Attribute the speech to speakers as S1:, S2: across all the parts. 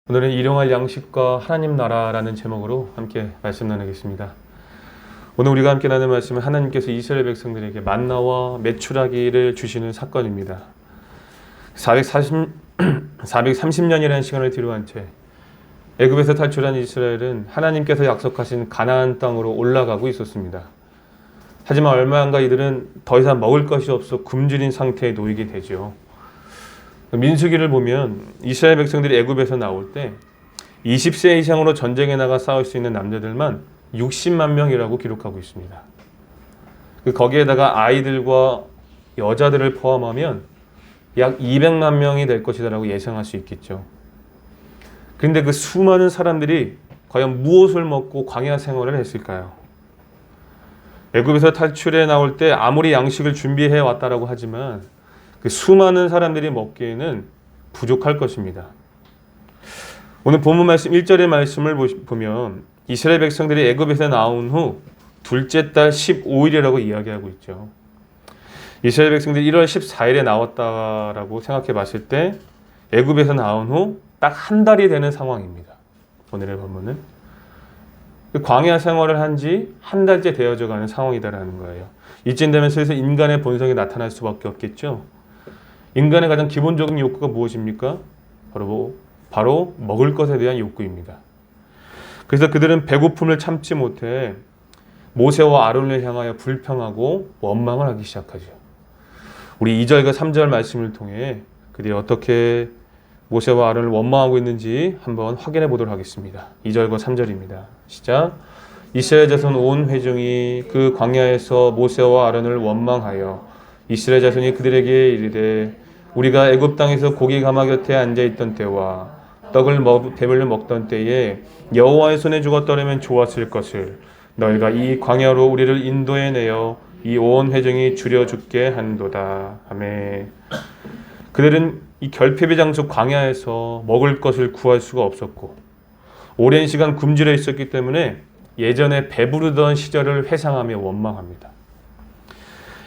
S1: 오늘은 일용할 양식과 하나님 나라라는 제목으로 함께 말씀 나누겠습니다. 오늘 우리가 함께 나눌 말씀은 하나님께서 이스라엘 백성들에게 만나와 메추라기를 주시는 사건입니다. 430년이라는 시간을 뒤로한 채 애굽에서 탈출한 이스라엘은 하나님께서 약속하신 가나안 땅으로 올라가고 있었습니다. 하지만 얼마 안가 이들은 더 이상 먹을 것이 없어 굶주린 상태에 놓이게 되죠. 민수기를 보면 이스라엘 백성들이 애굽에서 나올 때 20세 이상으로 전쟁에 나가 싸울 수 있는 남자들만 60만 명이라고 기록하고 있습니다. 거기에다가 아이들과 여자들을 포함하면 약 200만 명이 될 것이라고 예상할 수 있겠죠. 그런데 그 수많은 사람들이 과연 무엇을 먹고 광야 생활을 했을까요? 애굽에서 탈출해 나올 때 아무리 양식을 준비해 왔다라고 하지만 그 수많은 사람들이 먹기에는 부족할 것입니다. 오늘 본문 말씀 1절의 말씀을 보면 이스라엘 백성들이 애굽에서 나온 후 둘째 달 15일이라고 이야기하고 있죠. 이스라엘 백성들이 1월 14일에 나왔다라고 생각해 봤을 때 애굽에서 나온 후 딱 한 달이 되는 상황입니다. 오늘의 본문은 광야 생활을 한 지 한 달째 되어져 가는 상황이다라는 거예요. 이쯤 되면 슬슬 인간의 본성이 나타날 수밖에 없겠죠. 인간의 가장 기본적인 욕구가 무엇입니까? 바로 먹을 것에 대한 욕구입니다. 그래서 그들은 배고픔을 참지 못해 모세와 아론을 향하여 불평하고 원망을 하기 시작하죠. 우리 2절과 3절 말씀을 통해 그들이 어떻게 모세와 아론을 원망하고 있는지 한번 확인해 보도록 하겠습니다. 2절과 3절입니다. 시작. 이스라엘 자손 온 회중이 그 광야에서 모세와 아론을 원망하여 이스라엘 자손이 그들에게 이르되 우리가 애굽 땅에서 고기 가마 곁에 앉아 있던 때와 떡을 배불려 먹던 때에 여호와의 손에 죽었더라면 좋았을 것을 너희가 이 광야로 우리를 인도해 내어 이 온 회중이 줄여 죽게 한도다. 아멘. 그들은 이 결핍의 장소 광야에서 먹을 것을 구할 수가 없었고 오랜 시간 굶주려 있었기 때문에 예전에 배부르던 시절을 회상하며 원망합니다.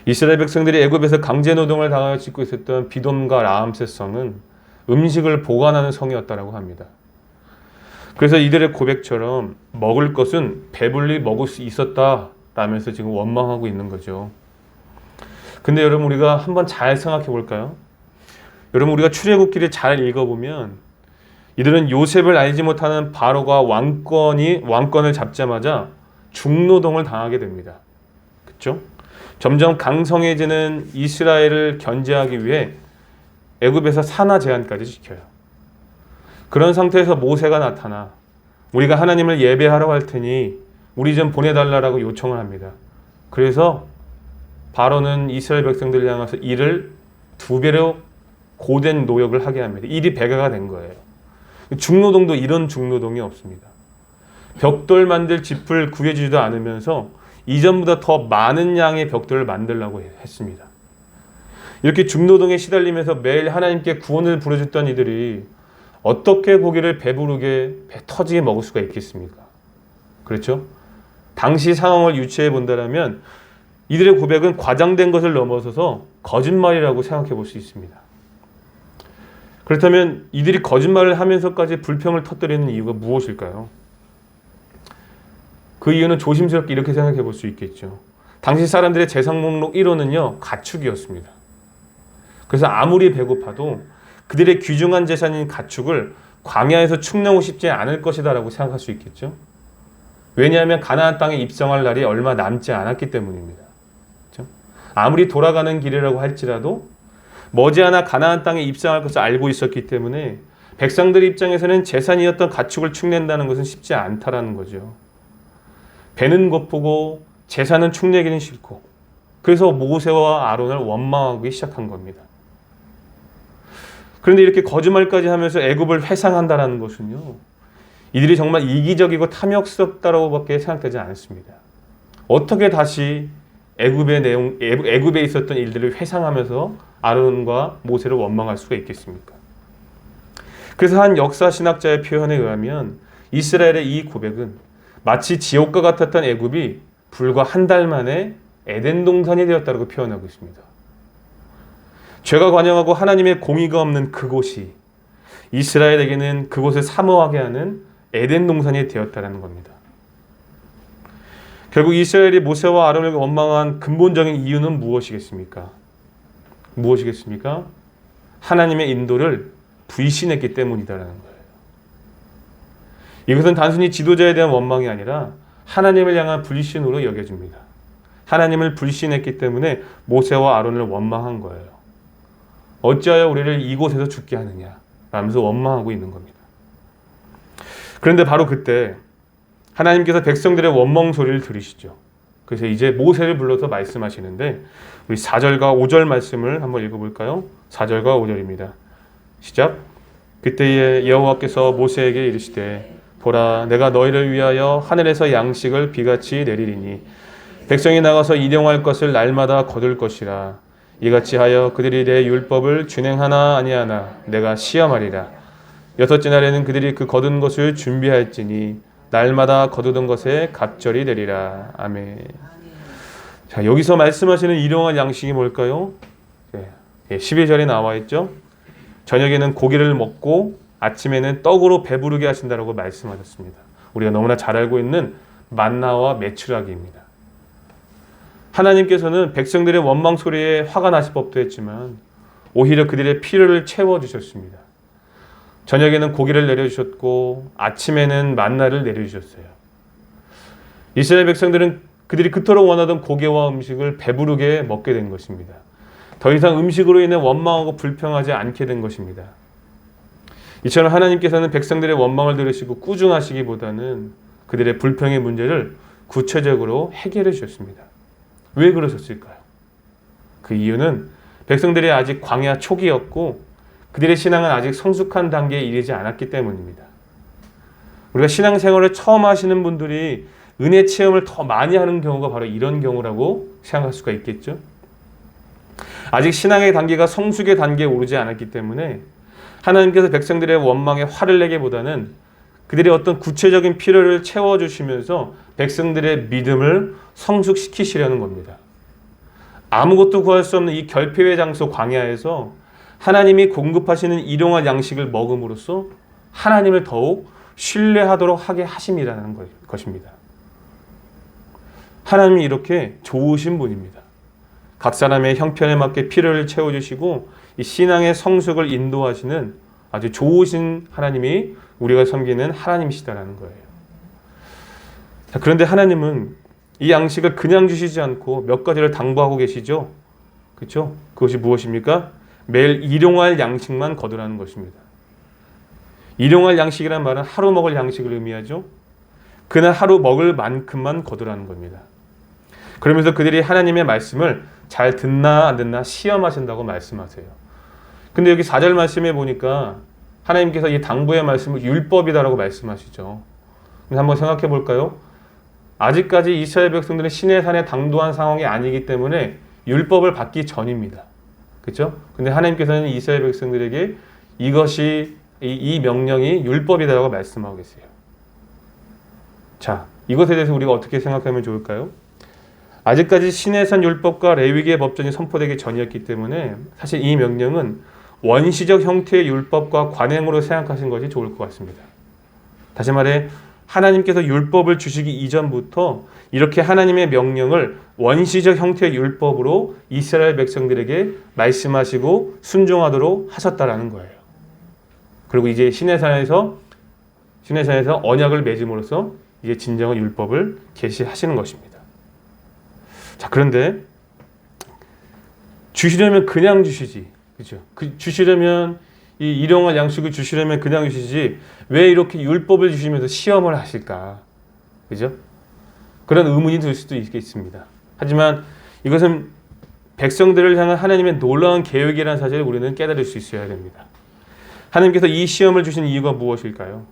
S1: 이스라엘 백성들이 애굽에서 강제 노동을 당하여 짓고 있었던 비돔과 라암셋 성은 음식을 보관하는 성이었다고 합니다. 그래서 이들의 고백처럼 먹을 것은 배불리 먹을 수 있었다라면서 지금 원망하고 있는 거죠. 근데 여러분 우리가 한번 잘 생각해 볼까요? 여러분 우리가 출애굽기를 잘 읽어보면 이들은 요셉을 알지 못하는 바로가 왕권을 잡자마자 중노동을 당하게 됩니다. 그렇죠? 점점 강성해지는 이스라엘을 견제하기 위해 애굽에서 산하 제한까지 지켜요. 그런 상태에서 모세가 나타나 우리가 하나님을 예배하러 갈 테니 우리 좀 보내달라고 요청을 합니다. 그래서 바로는 이스라엘 백성들을 향해서 이를 2배로 고된 노역을 하게 합니다. 일이 배가가 된 거예요. 중노동도 이런 중노동이 없습니다. 벽돌 만들 짚을 구해주지도 않으면서 이전보다 더 많은 양의 벽돌을 만들려고 했습니다. 이렇게 중노동에 시달리면서 매일 하나님께 구원을 부르짖던 이들이 어떻게 고기를 배부르게 배 터지게 먹을 수가 있겠습니까? 그렇죠? 당시 상황을 유추해 본다면 이들의 고백은 과장된 것을 넘어서서 거짓말이라고 생각해 볼 수 있습니다. 그렇다면 이들이 거짓말을 하면서까지 불평을 터뜨리는 이유가 무엇일까요? 그 이유는 조심스럽게 이렇게 생각해 볼 수 있겠죠. 당시 사람들의 재산 목록 1호는요, 가축이었습니다. 그래서 아무리 배고파도 그들의 귀중한 재산인 가축을 광야에서 축내고 싶지 않을 것이다 라고 생각할 수 있겠죠. 왜냐하면 가나안 땅에 입성할 날이 얼마 남지 않았기 때문입니다. 그렇죠? 아무리 돌아가는 길이라고 할지라도 머지않아 가나안 땅에 입성할 것을 알고 있었기 때문에 백성들 입장에서는 재산이었던 가축을 축낸다는 것은 쉽지 않다라는 거죠. 배는 고프고 재산은 축내기는 싫고 그래서 모세와 아론을 원망하기 시작한 겁니다. 그런데 이렇게 거짓말까지 하면서 애굽을 회상한다는 것은요. 이들이 정말 이기적이고 탐욕스럽다라고 밖에 생각되지 않습니다. 어떻게 다시 애굽에 있었던 일들을 회상하면서 아론과 모세를 원망할 수가 있겠습니까? 그래서 한 역사 신학자의 표현에 의하면 이스라엘의 이 고백은 마치 지옥과 같았던 애굽이 불과 한 달 만에 에덴 동산이 되었다고 표현하고 있습니다. 죄가 관영하고 하나님의 공의가 없는 그곳이 이스라엘에게는 그곳을 사모하게 하는 에덴 동산이 되었다는 겁니다. 결국 이스라엘이 모세와 아론을 원망한 근본적인 이유는 무엇이겠습니까? 무엇이겠습니까? 하나님의 인도를 불신했기 때문이다라는 거예요. 이것은 단순히 지도자에 대한 원망이 아니라 하나님을 향한 불신으로 여겨집니다. 하나님을 불신했기 때문에 모세와 아론을 원망한 거예요. 어찌하여 우리를 이곳에서 죽게 하느냐 라면서 원망하고 있는 겁니다. 그런데 바로 그때 하나님께서 백성들의 원망 소리를 들으시죠. 그래서 이제 모세를 불러서 말씀하시는데 우리 4절과 5절 말씀을 한번 읽어볼까요? 4절과 5절입니다. 시작. 그때에 여호와께서 모세에게 이르시되 보라 내가 너희를 위하여 하늘에서 양식을 비같이 내리리니 백성이 나가서 일용할 것을 날마다 거둘 것이라. 이같이 하여 그들이 내 율법을 준행하나 아니하나 내가 시험하리라. 여섯째 날에는 그들이 그 거둔 것을 준비할지니 날마다 거두던 것에 갑절이 되리라. 아멘. 자, 여기서 말씀하시는 일용할 양식이 뭘까요? 12절에 나와 있죠. 저녁에는 고기를 먹고 아침에는 떡으로 배부르게 하신다라고 말씀하셨습니다. 우리가 너무나 잘 알고 있는 만나와 메추라기입니다. 하나님께서는 백성들의 원망 소리에 화가 나실 법도 했지만 오히려 그들의 필요를 채워주셨습니다. 저녁에는 고기를 내려주셨고 아침에는 만나를 내려주셨어요. 이스라엘 백성들은 그들이 그토록 원하던 고기와 음식을 배부르게 먹게 된 것입니다. 더 이상 음식으로 인해 원망하고 불평하지 않게 된 것입니다. 이처럼 하나님께서는 백성들의 원망을 들으시고 꾸중하시기보다는 그들의 불평의 문제를 구체적으로 해결해 주셨습니다. 왜 그러셨을까요? 그 이유는 백성들이 아직 광야 초기였고 그들의 신앙은 아직 성숙한 단계에 이르지 않았기 때문입니다. 우리가 신앙생활을 처음 하시는 분들이 은혜 체험을 더 많이 하는 경우가 바로 이런 경우라고 생각할 수가 있겠죠. 아직 신앙의 단계가 성숙의 단계에 오르지 않았기 때문에 하나님께서 백성들의 원망에 화를 내기보다는 그들의 어떤 구체적인 필요를 채워주시면서 백성들의 믿음을 성숙시키시려는 겁니다. 아무것도 구할 수 없는 이 결핍의 장소 광야에서 하나님이 공급하시는 일용할 양식을 먹음으로써 하나님을 더욱 신뢰하도록 하게 하심이라는 것입니다. 하나님이 이렇게 좋으신 분입니다. 각 사람의 형편에 맞게 필요를 채워주시고 이 신앙의 성숙을 인도하시는 아주 좋으신 하나님이 우리가 섬기는 하나님이시다라는 거예요. 자, 그런데 하나님은 이 양식을 그냥 주시지 않고 몇 가지를 당부하고 계시죠. 그렇죠? 그것이 무엇입니까? 매일 일용할 양식만 거두라는 것입니다. 일용할 양식이란 말은 하루 먹을 양식을 의미하죠. 그날 하루 먹을 만큼만 거두라는 겁니다. 그러면서 그들이 하나님의 말씀을 잘 듣나 안 듣나 시험하신다고 말씀하세요. 근데 여기 4절 말씀에 보니까 하나님께서 이 당부의 말씀을 율법이다라고 말씀하시죠. 한번 생각해 볼까요? 아직까지 이스라엘 백성들은 시내산에 당도한 상황이 아니기 때문에 율법을 받기 전입니다. 그렇죠? 근데 하나님께서는 이스라엘 백성들에게 이것이 이 명령이 율법이다라고 말씀하고 계세요. 자, 이것에 대해서 우리가 어떻게 생각하면 좋을까요? 아직까지 시내산 율법과 레위기의 법전이 선포되기 전이었기 때문에 사실 이 명령은 원시적 형태의 율법과 관행으로 생각하시는 것이 좋을 것 같습니다. 다시 말해 하나님께서 율법을 주시기 이전부터 이렇게 하나님의 명령을 원시적 형태의 율법으로 이스라엘 백성들에게 말씀하시고 순종하도록 하셨다라는 거예요. 그리고 이제 시내산에서 언약을 맺음으로써 이제 진정한 율법을 계시하시는 것입니다. 자, 그런데 주시려면 그냥 주시지, 그렇죠? 주시려면 이 일용할 양식을 주시려면 그냥 주시지 왜 이렇게 율법을 주시면서 시험을 하실까? 그죠? 그런 의문이 들 수도 있겠습니다. 하지만 이것은 백성들을 향한 하나님의 놀라운 계획이라는 사실을 우리는 깨달을 수 있어야 됩니다. 하나님께서 이 시험을 주신 이유가 무엇일까요?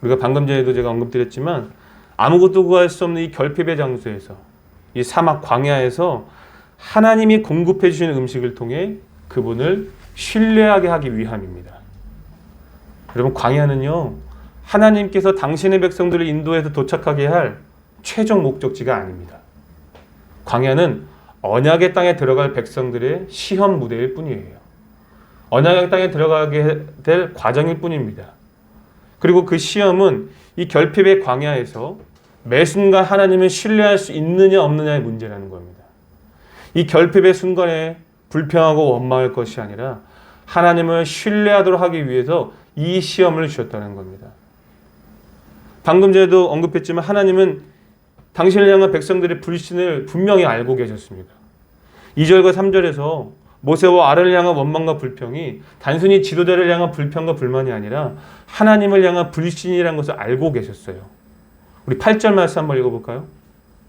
S1: 우리가 방금 전에도 제가 언급드렸지만 아무것도 구할 수 없는 이 결핍의 장소에서 이 사막 광야에서 하나님이 공급해 주시는 음식을 통해 그분을 신뢰하게 하기 위함입니다. 여러분, 광야는요 하나님께서 당신의 백성들을 인도해서 도착하게 할 최종 목적지가 아닙니다. 광야는 언약의 땅에 들어갈 백성들의 시험 무대일 뿐이에요. 언약의 땅에 들어가게 될 과정일 뿐입니다. 그리고 그 시험은 이 결핍의 광야에서 매 순간 하나님을 신뢰할 수 있느냐 없느냐의 문제라는 겁니다. 이 결핍의 순간에 불평하고 원망할 것이 아니라 하나님을 신뢰하도록 하기 위해서 이 시험을 주셨다는 겁니다. 방금 전에도 언급했지만 하나님은 당신을 향한 백성들의 불신을 분명히 알고 계셨습니다. 2절과 3절에서 모세와 아론을 향한 원망과 불평이 단순히 지도자를 향한 불평과 불만이 아니라 하나님을 향한 불신이라는 것을 알고 계셨어요. 우리 8절 말씀 한번 읽어볼까요?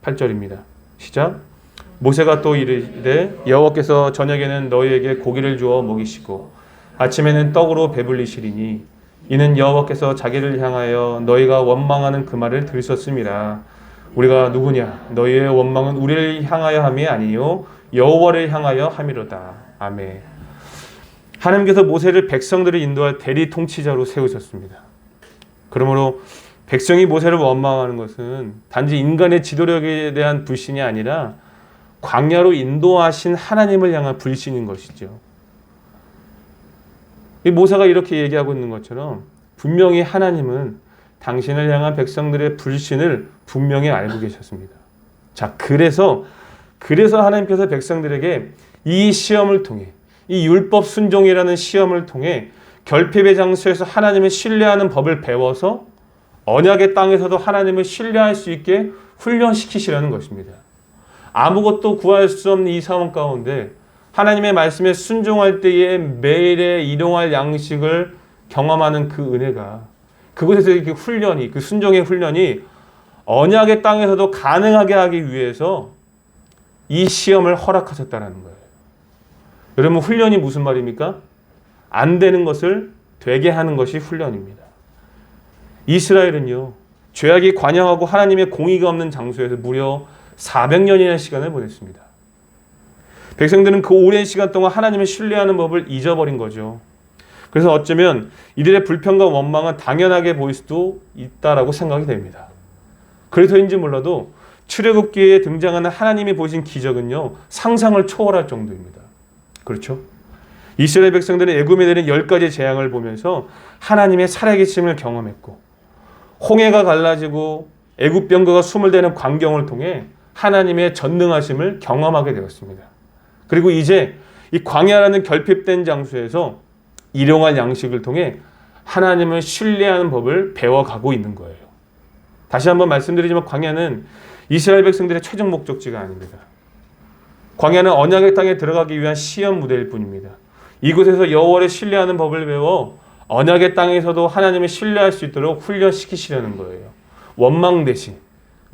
S1: 8절입니다. 시작. 모세가 또 이르되 여호와께서 저녁에는 너희에게 고기를 주어 먹이시고 아침에는 떡으로 배불리시리니 이는 여호와께서 자기를 향하여 너희가 원망하는 그 말을 들으셨음이라. 우리가 누구냐? 너희의 원망은 우리를 향하여 함이 아니요 여호와를 향하여 함이로다. 아멘. 하나님께서 모세를 백성들을 인도할 대리 통치자로 세우셨습니다. 그러므로 백성이 모세를 원망하는 것은 단지 인간의 지도력에 대한 불신이 아니라 광야로 인도하신 하나님을 향한 불신인 것이죠. 이 모세가 이렇게 얘기하고 있는 것처럼 분명히 하나님은 당신을 향한 백성들의 불신을 분명히 알고 계셨습니다. 자, 그래서 하나님께서 백성들에게 이 시험을 통해, 이 율법 순종이라는 시험을 통해 결핍의 장소에서 하나님을 신뢰하는 법을 배워서 언약의 땅에서도 하나님을 신뢰할 수 있게 훈련시키시라는 것입니다. 아무것도 구할 수 없는 이 상황 가운데 하나님의 말씀에 순종할 때에 매일의 일용할 양식을 경험하는 그 은혜가, 그곳에서의 그 훈련이, 그 순종의 훈련이 언약의 땅에서도 가능하게 하기 위해서 이 시험을 허락하셨다는 거예요. 여러분, 훈련이 무슨 말입니까? 안 되는 것을 되게 하는 것이 훈련입니다. 이스라엘은요, 죄악이 관영하고 하나님의 공의가 없는 장소에서 무려 400년이라는 시간을 보냈습니다. 백성들은 그 오랜 시간 동안 하나님을 신뢰하는 법을 잊어버린 거죠. 그래서 어쩌면 이들의 불평과 원망은 당연하게 보일 수도 있다라고 생각이 됩니다. 그래서인지 몰라도 출애굽기에 등장하는 하나님이 보신 기적은요, 상상을 초월할 정도입니다. 그렇죠? 이스라엘 백성들은 애굽에 내린 10가지 재앙을 보면서 하나님의 살아계심을 경험했고, 홍해가 갈라지고 애굽 병거가 숨을 대는 광경을 통해 하나님의 전능하심을 경험하게 되었습니다. 그리고 이제 이 광야라는 결핍된 장소에서 일용할 양식을 통해 하나님을 신뢰하는 법을 배워가고 있는 거예요. 다시 한번 말씀드리지만 광야는 이스라엘 백성들의 최종 목적지가 아닙니다. 광야는 언약의 땅에 들어가기 위한 시험 무대일 뿐입니다. 이곳에서 여호와를 신뢰하는 법을 배워 언약의 땅에서도 하나님을 신뢰할 수 있도록 훈련시키시려는 거예요. 원망 대신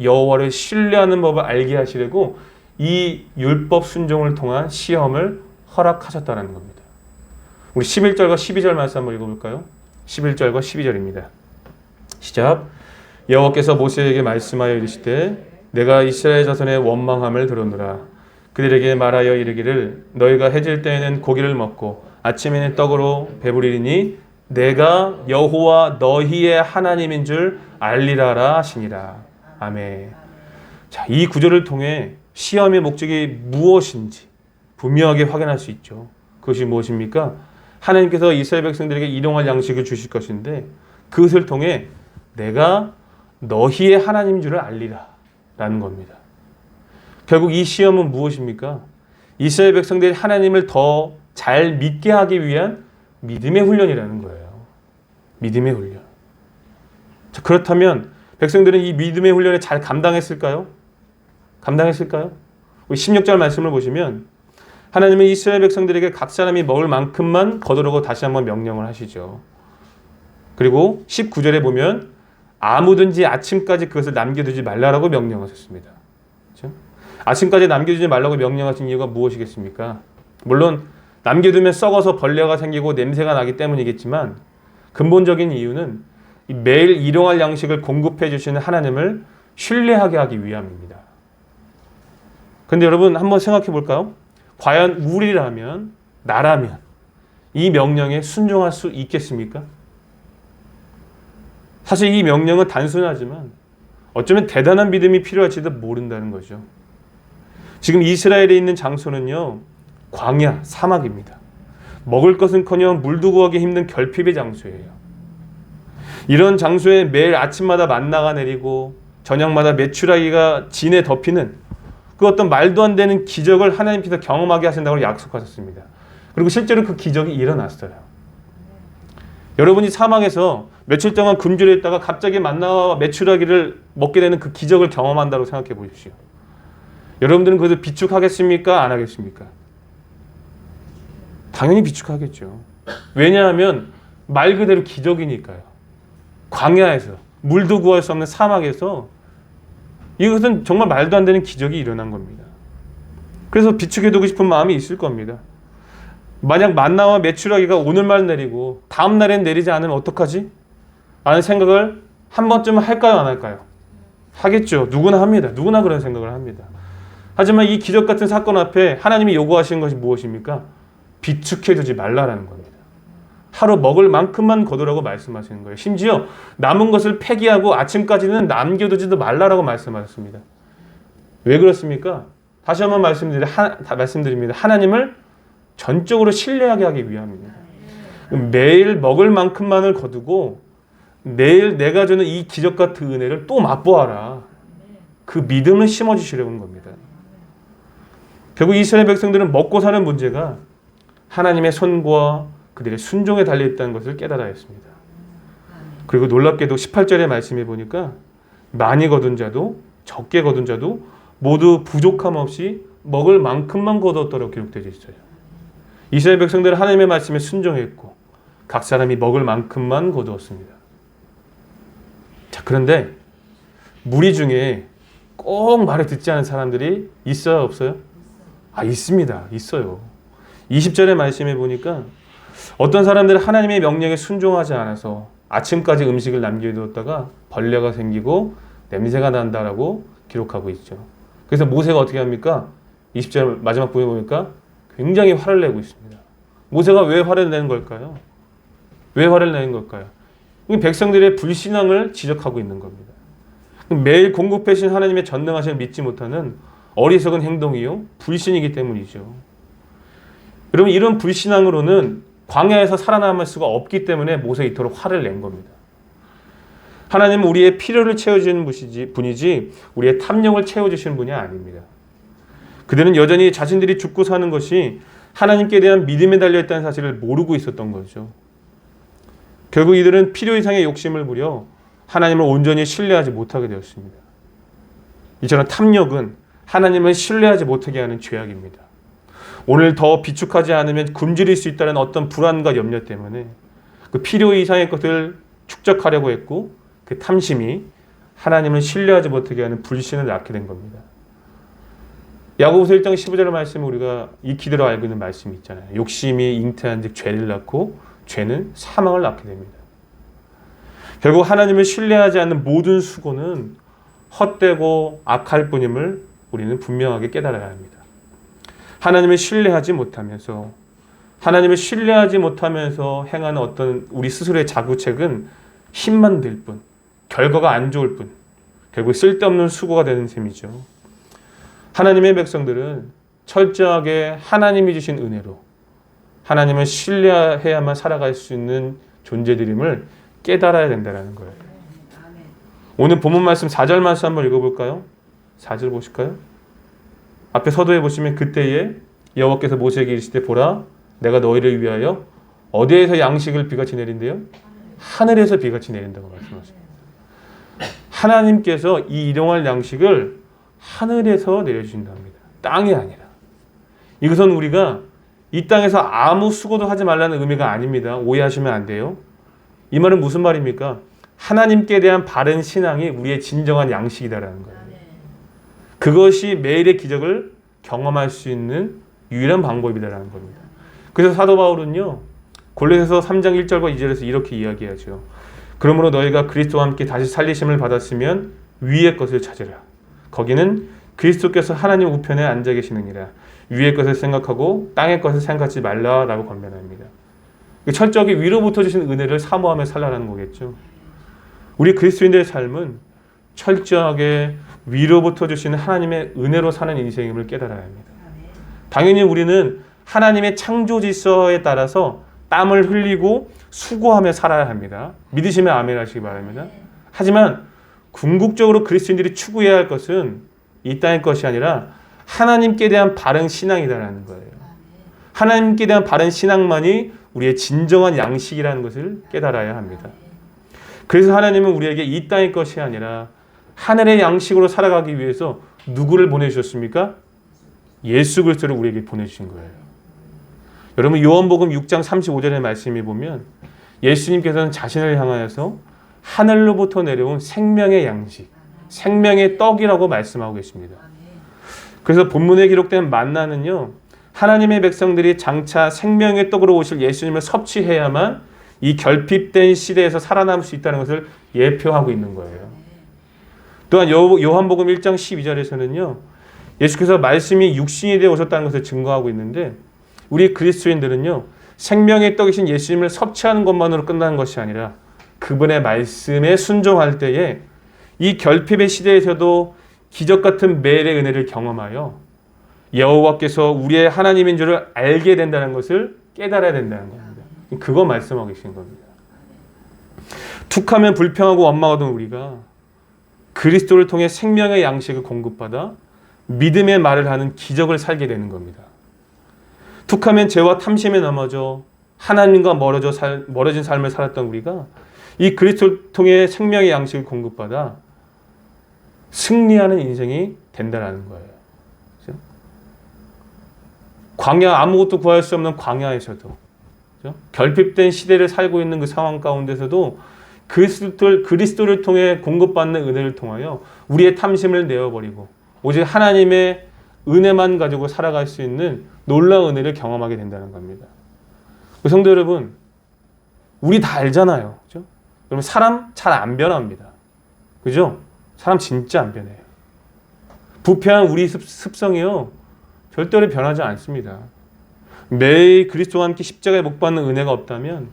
S1: 여호와를 신뢰하는 법을 알게 하시려고 이 율법 순종을 통한 시험을 허락하셨다는 겁니다. 우리 11절과 12절 말씀 한번 읽어볼까요? 11절과 12절입니다. 시작. 여호와께서 모세에게 말씀하여 이르시되 내가 이스라엘 자손의 원망함을 들었노라. 그들에게 말하여 이르기를 너희가 해질 때에는 고기를 먹고 아침에는 떡으로 배부리니 내가 여호와 너희의 하나님인 줄 알리라라 하시니라. 아멘. 자, 이 구절을 통해 시험의 목적이 무엇인지 분명하게 확인할 수 있죠. 그것이 무엇입니까? 하나님께서 이스라엘 백성들에게 일용할 양식을 주실 것인데 그것을 통해 내가 너희의 하나님인 줄을 알리라 라는 겁니다. 결국 이 시험은 무엇입니까? 이스라엘 백성들이 하나님을 더 잘 믿게 하기 위한 믿음의 훈련이라는 거예요. 믿음의 훈련. 자, 그렇다면 백성들은 이 믿음의 훈련을 잘 감당했을까요? 감당했을까요? 우리 16절 말씀을 보시면 하나님은 이스라엘 백성들에게 각 사람이 먹을 만큼만 거두라고 다시 한번 명령을 하시죠. 그리고 19절에 보면 아무든지 아침까지 그것을 남겨두지 말라라고 명령하셨습니다. 그렇죠? 아침까지 남겨두지 말라고 명령하신 이유가 무엇이겠습니까? 물론 남겨두면 썩어서 벌레가 생기고 냄새가 나기 때문이겠지만 근본적인 이유는 매일 일용할 양식을 공급해 주시는 하나님을 신뢰하게 하기 위함입니다. 그런데 여러분 한번 생각해 볼까요? 과연 우리라면, 나라면 이 명령에 순종할 수 있겠습니까? 사실 이 명령은 단순하지만 어쩌면 대단한 믿음이 필요할지도 모른다는 거죠. 지금 이스라엘에 있는 장소는요, 광야, 사막입니다. 먹을 것은커녕 물도 구하기 힘든 결핍의 장소예요. 이런 장소에 매일 아침마다 만나가 내리고 저녁마다 메추라기가 진에 덮이는 그 어떤 말도 안 되는 기적을 하나님께서 경험하게 하신다고 약속하셨습니다. 그리고 실제로 그 기적이 일어났어요. 여러분이 사막에서 며칠 동안 굶주려 있다가 갑자기 만나와 메추라기를 먹게 되는 그 기적을 경험한다고 생각해 보십시오. 여러분들은 그것을 비축하겠습니까? 안 하겠습니까? 당연히 비축하겠죠. 왜냐하면 말 그대로 기적이니까요. 광야에서 물도 구할 수 없는 사막에서 이것은 정말 말도 안 되는 기적이 일어난 겁니다. 그래서 비축해두고 싶은 마음이 있을 겁니다. 만약 만나와 메추라기가 오늘만 내리고 다음 날엔 내리지 않으면 어떡하지? 라는 생각을 한 번쯤은 할까요? 안 할까요? 하겠죠. 누구나 합니다. 누구나 그런 생각을 합니다. 하지만 이 기적 같은 사건 앞에 하나님이 요구하시는 것이 무엇입니까? 비축해두지 말라라는 겁니다. 하루 먹을 만큼만 거두라고 말씀하시는 거예요. 심지어 남은 것을 폐기하고 아침까지는 남겨두지도 말라라고 말씀하셨습니다. 왜 그렇습니까? 다시 한번 말씀드립니다. 하나님을 전적으로 신뢰하게 하기 위함입니다. 매일 먹을 만큼만을 거두고 내일 내가 주는 이 기적 같은 은혜를 또 맛보아라. 그 믿음을 심어주시려는 겁니다. 결국 이스라엘 백성들은 먹고 사는 문제가 하나님의 손과 그들의 순종에 달려있다는 것을 깨달아야 했습니다. 그리고 놀랍게도 18절의 말씀에 보니까 많이 거둔 자도 적게 거둔 자도 모두 부족함 없이 먹을 만큼만 거두었다고 기록되어 있어요. 이스라엘 백성들은 하나님의 말씀에 순종했고 각 사람이 먹을 만큼만 거두었습니다. 자, 그런데 무리 중에 꼭 말을 듣지 않은 사람들이 있어요, 없어요? 있습니다. 있어요. 20절의 말씀에 보니까 어떤 사람들은 하나님의 명령에 순종하지 않아서 아침까지 음식을 남겨두었다가 벌레가 생기고 냄새가 난다라고 기록하고 있죠. 그래서 모세가 어떻게 합니까? 20절 마지막 부분에 보니까 굉장히 화를 내고 있습니다. 모세가 왜 화를 내는 걸까요? 왜 화를 내는 걸까요? 백성들의 불신앙을 지적하고 있는 겁니다. 매일 공급하신 하나님의 전능하심을 믿지 못하는 어리석은 행동이요, 불신이기 때문이죠. 여러분, 이런 불신앙으로는 광야에서 살아남을 수가 없기 때문에 모세가 이토록 화를 낸 겁니다. 하나님은 우리의 필요를 채워주시는 분이지 우리의 탐욕을 채워주시는 분이 아닙니다. 그들은 여전히 자신들이 죽고 사는 것이 하나님께 대한 믿음에 달려있다는 사실을 모르고 있었던 거죠. 결국 이들은 필요 이상의 욕심을 부려 하나님을 온전히 신뢰하지 못하게 되었습니다. 이처럼 탐욕은 하나님을 신뢰하지 못하게 하는 죄악입니다. 오늘 더 비축하지 않으면 굶주릴 수 있다는 어떤 불안과 염려 때문에 그 필요 이상의 것을 축적하려고 했고 그 탐심이 하나님을 신뢰하지 못하게 하는 불신을 낳게 된 겁니다. 야고보서 1장 15절의 말씀에 우리가 익히도록 알고 있는 말씀이 있잖아요. 욕심이 잉태한 즉 죄를 낳고 죄는 사망을 낳게 됩니다. 결국 하나님을 신뢰하지 않는 모든 수고는 헛되고 악할 뿐임을 우리는 분명하게 깨달아야 합니다. 하나님을 신뢰하지 못하면서 행하는 어떤 우리 스스로의 자구책은 힘만 들 뿐, 결과가 안 좋을 뿐, 결국 쓸데없는 수고가 되는 셈이죠. 하나님의 백성들은 철저하게 하나님이 주신 은혜로 하나님을 신뢰해야만 살아갈 수 있는 존재들임을 깨달아야 된다는 거예요. 오늘 본문 말씀 4절 말씀 한번 읽어볼까요? 4절 보실까요? 앞에 서도에 보시면 그때에 여호와께서 모세에게 이르시되 보라 내가 너희를 위하여 어디에서 양식을 비같이 내린대요? 하늘에서 비같이 내린다고 말씀하십니다. 하나님께서 이 일용할 양식을 하늘에서 내려주신답니다. 땅이 아니라. 이것은 우리가 이 땅에서 아무 수고도 하지 말라는 의미가 아닙니다. 오해하시면 안 돼요. 이 말은 무슨 말입니까? 하나님께 대한 바른 신앙이 우리의 진정한 양식이다라는 거예요. 그것이 매일의 기적을 경험할 수 있는 유일한 방법이다라는 겁니다. 그래서 사도 바울은요, 골로새서 3장 1절과 2절에서 이렇게 이야기하죠. 그러므로 너희가 그리스도와 함께 다시 살리심을 받았으면 위의 것을 찾으라. 거기는 그리스도께서 하나님 우편에 앉아 계시느니라. 위의 것을 생각하고 땅의 것을 생각하지 말라라고 권면합니다. 철저하게 위로부터 주신 은혜를 사모하며 살라라는 거겠죠. 우리 그리스도인들의 삶은 철저하게 위로부터 주시는 하나님의 은혜로 사는 인생임을 깨달아야 합니다. 당연히 우리는 하나님의 창조 질서에 따라서 땀을 흘리고 수고하며 살아야 합니다. 믿으시면 아멘 하시기 바랍니다. 하지만 궁극적으로 그리스도인들이 추구해야 할 것은 이 땅의 것이 아니라 하나님께 대한 바른 신앙이다라는 거예요. 하나님께 대한 바른 신앙만이 우리의 진정한 양식이라는 것을 깨달아야 합니다. 그래서 하나님은 우리에게 이 땅의 것이 아니라 하늘의 양식으로 살아가기 위해서 누구를 보내주셨습니까? 예수 그리스도를 우리에게 보내주신 거예요. 여러분 요한복음 6장 35절의 말씀에 보면 예수님께서는 자신을 향하여서 하늘로부터 내려온 생명의 양식, 생명의 떡이라고 말씀하고 계십니다. 그래서 본문에 기록된 만나는요, 하나님의 백성들이 장차 생명의 떡으로 오실 예수님을 섭취해야만 이 결핍된 시대에서 살아남을 수 있다는 것을 예표하고 있는 거예요. 또한 요한복음 1장 12절에서는요, 예수께서 말씀이 육신이 되어 오셨다는 것을 증거하고 있는데 우리 그리스도인들은요, 생명의 떡이신 예수님을 섭취하는 것만으로 끝나는 것이 아니라 그분의 말씀에 순종할 때에 이 결핍의 시대에서도 기적 같은 매일의 은혜를 경험하여 여호와께서 우리의 하나님인 줄을 알게 된다는 것을 깨달아야 된다는 겁니다. 그거 말씀하고 계신 겁니다. 툭하면 불평하고 원망하던 우리가 그리스도를 통해 생명의 양식을 공급받아 믿음의 말을 하는 기적을 살게 되는 겁니다. 툭하면 죄와 탐심에 넘어져 하나님과 멀어진 삶을 살았던 우리가 이 그리스도를 통해 생명의 양식을 공급받아 승리하는 인생이 된다는 거예요. 그렇죠? 광야, 아무것도 구할 수 없는 광야에서도, 그렇죠? 결핍된 시대를 살고 있는 그 상황 가운데서도 그리스도를 통해 공급받는 은혜를 통하여 우리의 탐심을 내어버리고 오직 하나님의 은혜만 가지고 살아갈 수 있는 놀라운 은혜를 경험하게 된다는 겁니다. 성도 여러분, 우리 다 알잖아요. 그죠? 여러분, 사람 잘 안 변합니다. 그죠? 사람 진짜 안 변해요. 부패한 우리 습성이요, 절대로 변하지 않습니다. 매일 그리스도와 함께 십자가에 못 박는 은혜가 없다면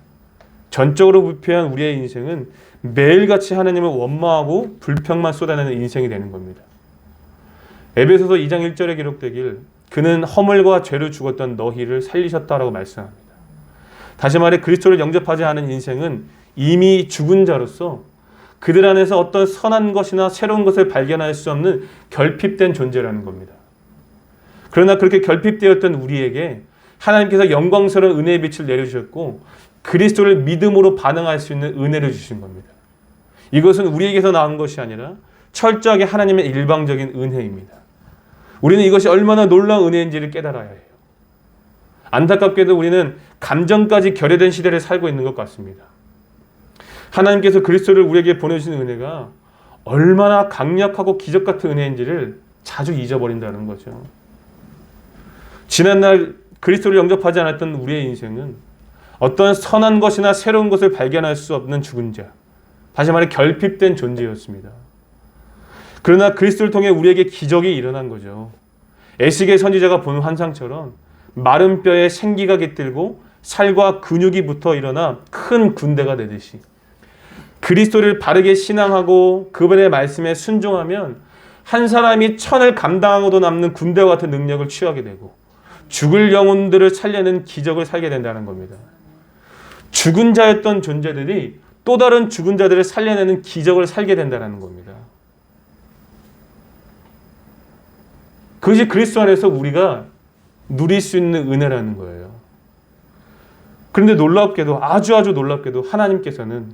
S1: 전적으로 부패한 우리의 인생은 매일같이 하나님을 원망하고 불평만 쏟아내는 인생이 되는 겁니다. 에베소서 2장 1절에 기록되길 그는 허물과 죄로 죽었던 너희를 살리셨다라고 말씀합니다. 다시 말해 그리스도를 영접하지 않은 인생은 이미 죽은 자로서 그들 안에서 어떤 선한 것이나 새로운 것을 발견할 수 없는 결핍된 존재라는 겁니다. 그러나 그렇게 결핍되었던 우리에게 하나님께서 영광스러운 은혜의 빛을 내려주셨고 그리스도를 믿음으로 반응할 수 있는 은혜를 주신 겁니다. 이것은 우리에게서 나온 것이 아니라 철저하게 하나님의 일방적인 은혜입니다. 우리는 이것이 얼마나 놀라운 은혜인지를 깨달아야 해요. 안타깝게도 우리는 감정까지 결여된 시대를 살고 있는 것 같습니다. 하나님께서 그리스도를 우리에게 보내주신 은혜가 얼마나 강력하고 기적 같은 은혜인지를 자주 잊어버린다는 거죠. 지난날 그리스도를 영접하지 않았던 우리의 인생은 어떤 선한 것이나 새로운 것을 발견할 수 없는 죽은 자, 다시 말해 결핍된 존재였습니다. 그러나 그리스도를 통해 우리에게 기적이 일어난 거죠. 에스겔 선지자가 본 환상처럼 마른 뼈에 생기가 깃들고 살과 근육이 붙어 일어나 큰 군대가 되듯이 그리스도를 바르게 신앙하고 그분의 말씀에 순종하면 한 사람이 천을 감당하고도 남는 군대와 같은 능력을 취하게 되고 죽을 영혼들을 살려낸 기적을 살게 된다는 겁니다. 죽은 자였던 존재들이 또 다른 죽은 자들을 살려내는 기적을 살게 된다는 겁니다. 그것이 그리스도 안에서 우리가 누릴 수 있는 은혜라는 거예요. 그런데 놀랍게도 아주 놀랍게도 하나님께서는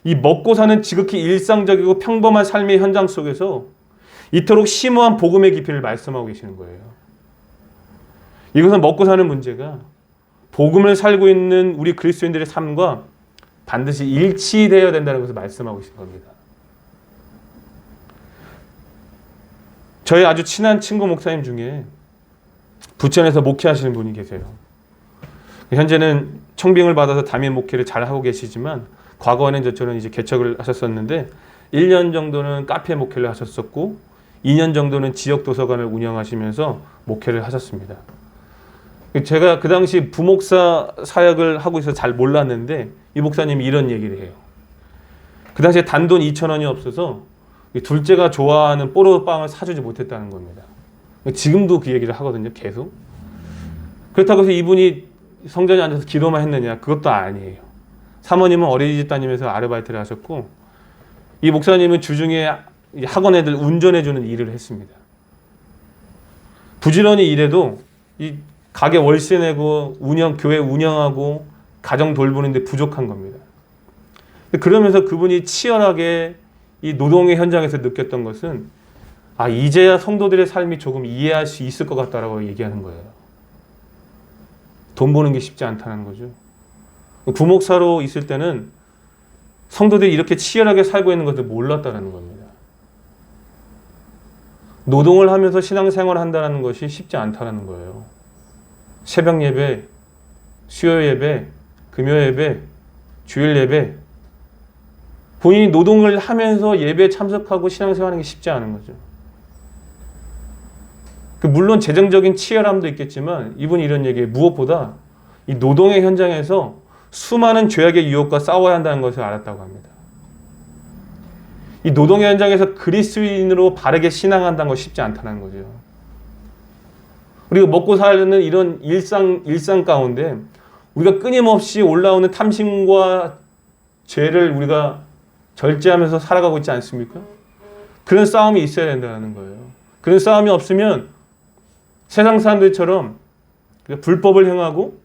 S1: 이 먹고 사는 지극히 일상적이고 평범한 삶의 현장 속에서 이토록 심오한 복음의 깊이를 말씀하고 계시는 거예요. 이것은 먹고 사는 문제가 복음을 살고 있는 우리 그리스도인들의 삶과 반드시 일치되어야 된다는 것을 말씀하고 계신 겁니다. 저희 아주 친한 친구 목사님 중에 부천에서 목회하시는 분이 계세요. 현재는 청빙을 받아서 담임 목회를 잘 하고 계시지만 과거에는 저처럼 이제 개척을 하셨었는데 1년 정도는 카페 목회를 하셨었고 2년 정도는 지역 도서관을 운영하시면서 목회를 하셨습니다. 제가 그 당시 부목사 사역을 하고 있어서 잘 몰랐는데 이 목사님이 이런 얘기를 해요. 그 당시에 단돈 2,000원이 없어서 둘째가 좋아하는 뽀로빵을 사주지 못했다는 겁니다. 지금도 그 얘기를 하거든요. 계속. 그렇다고 해서 이분이 성전에 앉아서 기도만 했느냐? 그것도 아니에요. 사모님은 어린이집 다니면서 아르바이트를 하셨고 이 목사님은 주중에 학원 애들 운전해주는 일을 했습니다. 부지런히 일해도 이 가게 월세 내고 교회 운영하고 가정 돌보는데 부족한 겁니다. 그러면서 그분이 치열하게 이 노동의 현장에서 느꼈던 것은 이제야 성도들의 삶이 조금 이해할 수 있을 것 같다라고 얘기하는 거예요. 돈 버는 게 쉽지 않다는 거죠. 부목사로 있을 때는 성도들이 이렇게 치열하게 살고 있는 것을 몰랐다는 겁니다. 노동을 하면서 신앙생활을 한다는 것이 쉽지 않다는 거예요. 새벽 예배, 수요 예배, 금요 예배, 주일 예배, 본인이 노동을 하면서 예배에 참석하고 신앙생활하는 게 쉽지 않은 거죠. 물론 재정적인 치열함도 있겠지만 이분이 이런 얘기에 무엇보다 이 노동의 현장에서 수많은 죄악의 유혹과 싸워야 한다는 것을 알았다고 합니다. 이 노동의 현장에서 그리스도인으로 바르게 신앙한다는 것이 쉽지 않다는 거죠. 그리고 먹고 사는 이런 일상 가운데 우리가 끊임없이 올라오는 탐심과 죄를 우리가 절제하면서 살아가고 있지 않습니까? 그런 싸움이 있어야 된다는 거예요. 그런 싸움이 없으면 세상 사람들처럼 불법을 행하고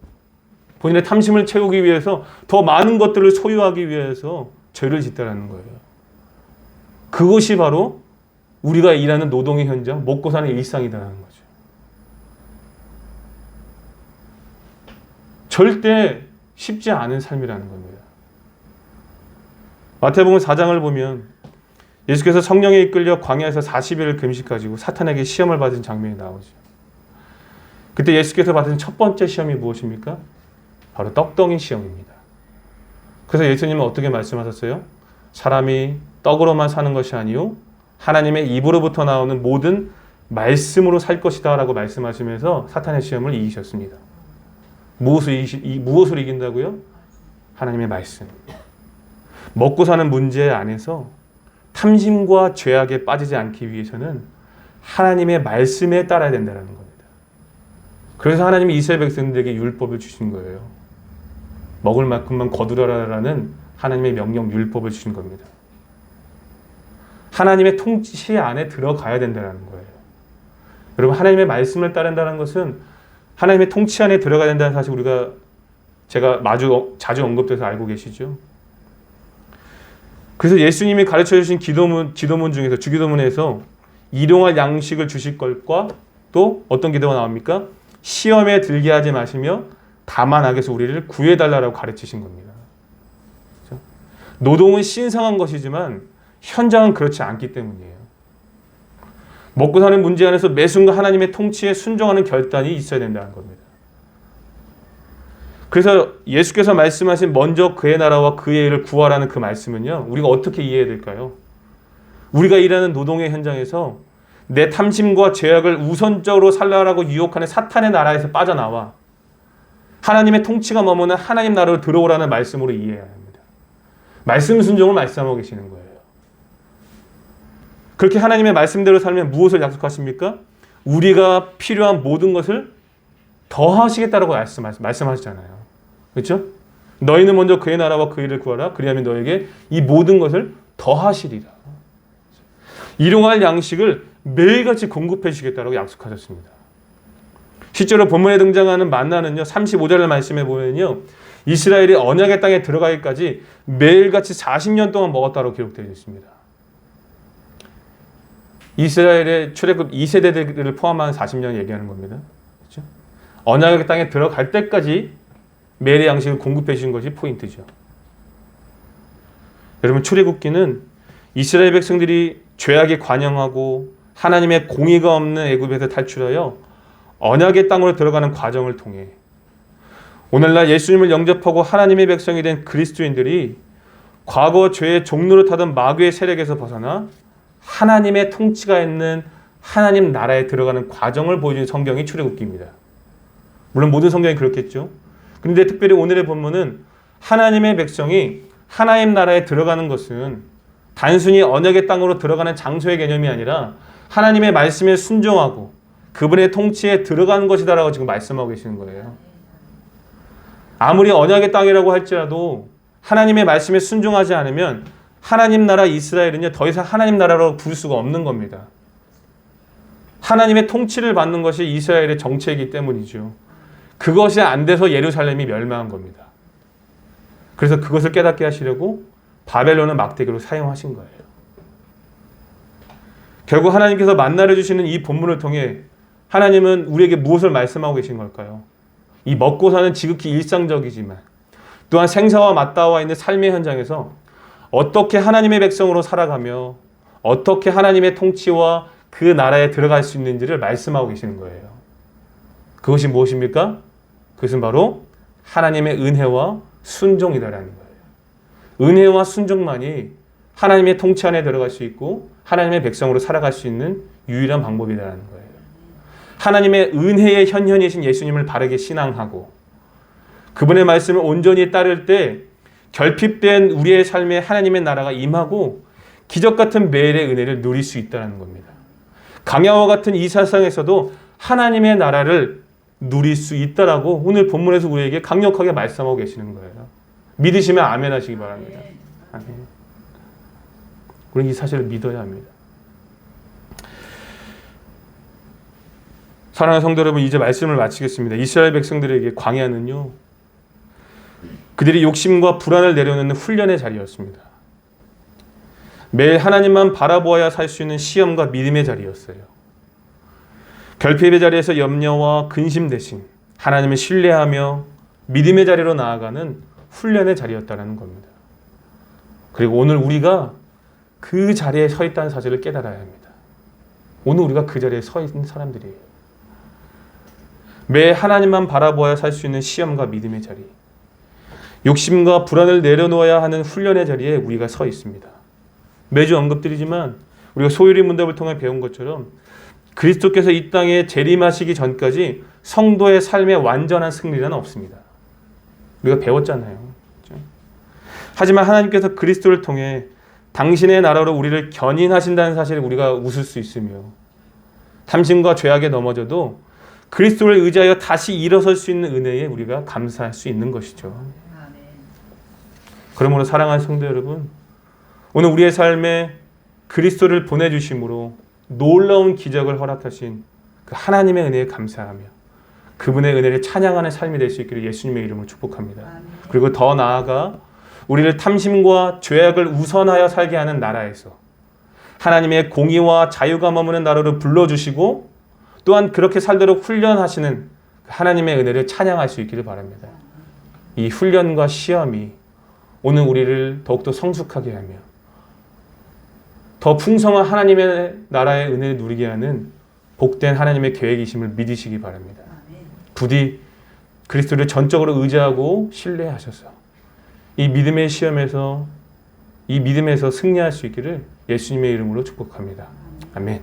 S1: 본인의 탐심을 채우기 위해서 더 많은 것들을 소유하기 위해서 죄를 짓다라는 거예요. 그것이 바로 우리가 일하는 노동의 현장, 먹고 사는 일상이다라는 거죠. 절대 쉽지 않은 삶이라는 겁니다. 마태복음 4장을 보면 예수께서 성령에 이끌려 광야에서 40일을 금식하시고 사탄에게 시험을 받은 장면이 나오죠. 그때 예수께서 받은 첫 번째 시험이 무엇입니까? 바로 떡덩이 시험입니다. 그래서 예수님은 어떻게 말씀하셨어요? 사람이 떡으로만 사는 것이 아니요 하나님의 입으로부터 나오는 모든 말씀으로 살 것이다 라고 말씀하시면서 사탄의 시험을 이기셨습니다. 무엇을 이긴다고요? 하나님의 말씀. 먹고 사는 문제 안에서 탐심과 죄악에 빠지지 않기 위해서는 하나님의 말씀에 따라야 된다는 겁니다. 그래서 하나님이 이스라엘 백성들에게 율법을 주신 거예요. 먹을 만큼만 거두라라는 하나님의 명령 율법을 주신 겁니다. 하나님의 통치 안에 들어가야 된다는 거예요. 여러분, 하나님의 말씀을 따른다는 것은 하나님의 통치 안에 들어가야 된다는 사실 제가 자주 언급돼서 알고 계시죠? 그래서 예수님이 가르쳐 주신 기도문 중에서 주기도문에서 일용할 양식을 주실 것과 또 어떤 기도가 나옵니까? 시험에 들게 하지 마시며 다만 악에서 우리를 구해달라고 가르치신 겁니다. 그렇죠? 노동은 신성한 것이지만 현장은 그렇지 않기 때문이에요. 먹고 사는 문제 안에서 매 순간 하나님의 통치에 순종하는 결단이 있어야 된다는 겁니다. 그래서 예수께서 말씀하신 먼저 그의 나라와 그의 일을 구하라는 그 말씀은요, 우리가 어떻게 이해해야 될까요? 우리가 일하는 노동의 현장에서 내 탐심과 죄악을 우선적으로 살라라고 유혹하는 사탄의 나라에서 빠져나와 하나님의 통치가 머무는 하나님 나라로 들어오라는 말씀으로 이해해야 합니다. 말씀 순종을 말씀하고 계시는 거예요. 그렇게 하나님의 말씀대로 살면 무엇을 약속하십니까? 우리가 필요한 모든 것을 더하시겠다라고 말씀하시잖아요. 그렇죠? 너희는 먼저 그의 나라와 그 일을 구하라. 그리하면 너에게 이 모든 것을 더하시리라. 일용할 양식을 매일같이 공급해 주시겠다라고 약속하셨습니다. 실제로 본문에 등장하는 만나는요, 35절 말씀에 보면요, 이스라엘이 언약의 땅에 들어가기까지 매일같이 40년 동안 먹었다고 기록되어 있습니다. 이스라엘의 출애굽 2세대들을 포함한 40년 얘기하는 겁니다. 그렇죠? 언약의 땅에 들어갈 때까지 매일의 양식을 공급해 주신 것이 포인트죠. 여러분, 출애굽기는 이스라엘 백성들이 죄악에 관영하고 하나님의 공의가 없는 애굽에서 탈출하여 언약의 땅으로 들어가는 과정을 통해 오늘날 예수님을 영접하고 하나님의 백성이 된 그리스도인들이 과거 죄의 종로를 타던 마귀의 세력에서 벗어나 하나님의 통치가 있는 하나님 나라에 들어가는 과정을 보여주는 성경이 출애굽기입니다. 물론 모든 성경이 그렇겠죠. 그런데 특별히 오늘의 본문은 하나님의 백성이 하나님 나라에 들어가는 것은 단순히 언약의 땅으로 들어가는 장소의 개념이 아니라 하나님의 말씀에 순종하고 그분의 통치에 들어가는 것이다라고 지금 말씀하고 계시는 거예요. 아무리 언약의 땅이라고 할지라도 하나님의 말씀에 순종하지 않으면 하나님 나라 이스라엘은요 더 이상 하나님 나라로 부를 수가 없는 겁니다. 하나님의 통치를 받는 것이 이스라엘의 정체이기 때문이죠. 그것이 안 돼서 예루살렘이 멸망한 겁니다. 그래서 그것을 깨닫게 하시려고 바벨론을 막대기로 사용하신 거예요. 결국 하나님께서 만나를 주시는 이 본문을 통해 하나님은 우리에게 무엇을 말씀하고 계신 걸까요? 이 먹고 사는 지극히 일상적이지만 또한 생사와 맞닿아 있는 삶의 현장에서 어떻게 하나님의 백성으로 살아가며 어떻게 하나님의 통치와 그 나라에 들어갈 수 있는지를 말씀하고 계시는 거예요. 그것이 무엇입니까? 그것은 바로 하나님의 은혜와 순종이다라는 거예요. 은혜와 순종만이 하나님의 통치 안에 들어갈 수 있고 하나님의 백성으로 살아갈 수 있는 유일한 방법이라는 거예요. 하나님의 은혜의 현현이신 예수님을 바르게 신앙하고 그분의 말씀을 온전히 따를 때 결핍된 우리의 삶에 하나님의 나라가 임하고 기적 같은 매일의 은혜를 누릴 수 있다는 겁니다. 강야와 같은 이 세상에서도 하나님의 나라를 누릴 수 있다라고 오늘 본문에서 우리에게 강력하게 말씀하고 계시는 거예요. 믿으시면 아멘 하시기 바랍니다. 아멘. 우리는 이 사실을 믿어야 합니다. 사랑하는 성도 여러분, 이제 말씀을 마치겠습니다. 이스라엘 백성들에게 광야는요, 그들이 욕심과 불안을 내려놓는 훈련의 자리였습니다. 매일 하나님만 바라보아야 살 수 있는 시험과 믿음의 자리였어요. 결핍의 자리에서 염려와 근심 대신 하나님을 신뢰하며 믿음의 자리로 나아가는 훈련의 자리였다는 겁니다. 그리고 오늘 우리가 그 자리에 서 있다는 사실을 깨달아야 합니다. 오늘 우리가 그 자리에 서 있는 사람들이에요. 매 하나님만 바라보아야 살 수 있는 시험과 믿음의 자리, 욕심과 불안을 내려놓아야 하는 훈련의 자리에 우리가 서 있습니다. 매주 언급드리지만 우리가 소유리 문답을 통해 배운 것처럼 그리스도께서 이 땅에 재림하시기 전까지 성도의 삶의 완전한 승리는 없습니다. 우리가 배웠잖아요. 그렇죠? 하지만 하나님께서 그리스도를 통해 당신의 나라로 우리를 견인하신다는 사실을 우리가 웃을 수 있으며 탐심과 죄악에 넘어져도 그리스도를 의지하여 다시 일어설 수 있는 은혜에 우리가 감사할 수 있는 것이죠. 그러므로 사랑하는 성도 여러분, 오늘 우리의 삶에 그리스도를 보내주심으로 놀라운 기적을 허락하신 그 하나님의 은혜에 감사하며 그분의 은혜를 찬양하는 삶이 될 수 있기를 예수님의 이름으로 축복합니다. 그리고 더 나아가 우리를 탐심과 죄악을 우선하여 살게 하는 나라에서 하나님의 공의와 자유가 머무는 나라로 불러주시고 또한 그렇게 살도록 훈련하시는 하나님의 은혜를 찬양할 수 있기를 바랍니다. 이 훈련과 시험이 오늘 우리를 더욱더 성숙하게 하며 더 풍성한 하나님의 나라의 은혜를 누리게 하는 복된 하나님의 계획이심을 믿으시기 바랍니다. 부디 그리스도를 전적으로 의지하고 신뢰하셔서 이 믿음의 시험에서 이 믿음에서 승리할 수 있기를 예수님의 이름으로 축복합니다. 아멘.